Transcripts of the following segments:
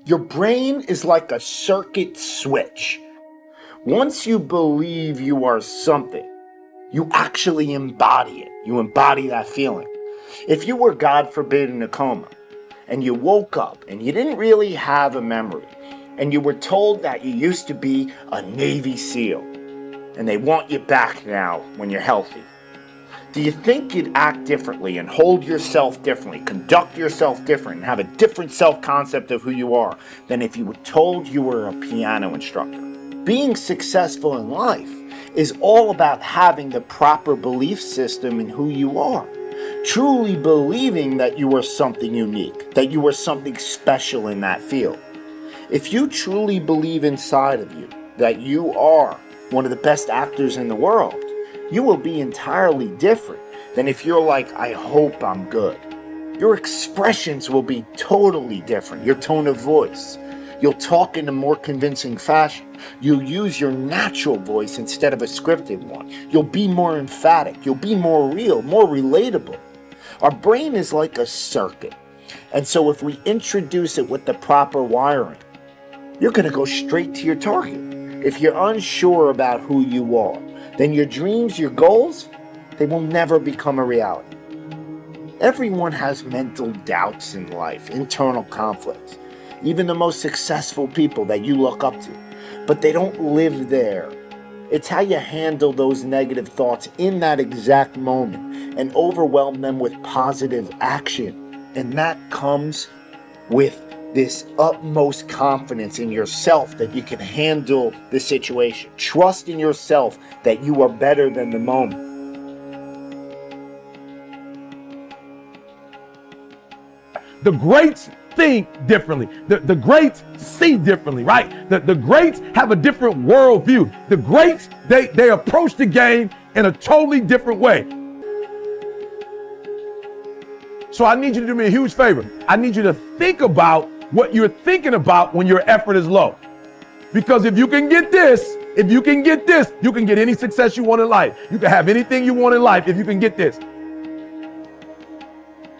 Your brain is like a circuit switch. Once you believe you are something, you actually embody it. You embody that feeling. If you were, God forbid, in a coma, and you woke up and you didn't really have a memory, and you were told that you used to be a Navy SEAL, and they want you back now when you're healthy, do you think you'd act differently and hold yourself differently, conduct yourself different, and have a different self-concept of who you are than if you were told you were a piano instructor? Being successful in life is all about having the proper belief system in who you are. Truly believing that you are something unique, that you are something special in that field. If you truly believe inside of you that you are one of the best actors in the world, you will be entirely different than if you're like, I hope I'm good. Your expressions will be totally different. Your tone of voice. You'll talk in a more convincing fashion. You'll use your natural voice instead of a scripted one. You'll be more emphatic. You'll be more real, more relatable. Our brain is like a circuit. And so if we introduce it with the proper wiring, you're going to go straight to your target. If you're unsure about who you are, then your dreams, your goals, they will never become a reality. Everyone has mental doubts in life, internal conflicts. Even the most successful people that you look up to, but they don't live there. It's how you handle those negative thoughts in that exact moment and overwhelm them with positive action. And that comes with this utmost confidence in yourself that you can handle the situation. Trust in yourself that you are better than the moment. The greats think differently. The greats see differently, right? The greats have a different worldview. The greats, they approach the game in a totally different way. So I need you to do me a huge favor. I need you to think about what you're thinking about when your effort is low. Because if you can get this, you can get any success you want in life. You can have anything you want in life if you can get this.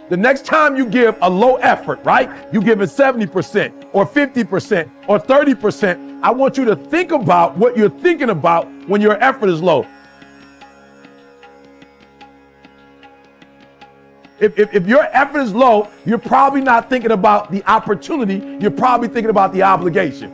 The next time you give a low effort, right? You give it 70% or 50% or 30%. I want you to think about what you're thinking about when your effort is low. If your effort is low, you're probably not thinking about the opportunity. You're probably thinking about the obligation.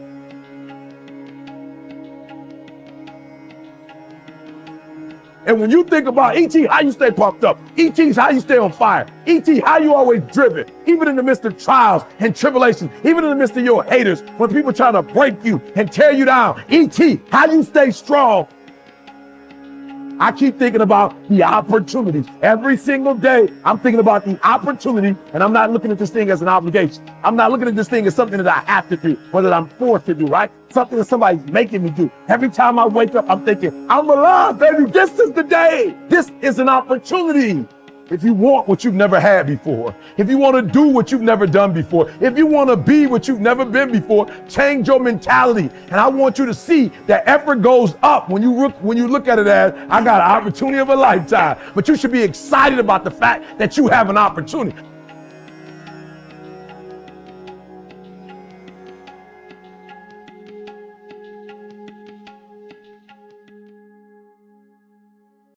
And when you think about E.T., how you stay pumped up. E.T.'s how you stay on fire. E.T., how you always driven, even in the midst of trials and tribulations, even in the midst of your haters, when people try to break you and tear you down. E.T., how you stay strong. I keep thinking about the opportunities. Every single day, I'm thinking about the opportunity, and I'm not looking at this thing as an obligation. I'm not looking at this thing as something that I have to do, or that I'm forced to do, right? Something that somebody's making me do. Every time I wake up, I'm thinking, I'm alive, baby. This is the day. This is an opportunity. If you want what you've never had before, if you want to do what you've never done before, if you want to be what you've never been before, change your mentality. And I want you to see that effort goes up when you look at it as, I got an opportunity of a lifetime. But you should be excited about the fact that you have an opportunity.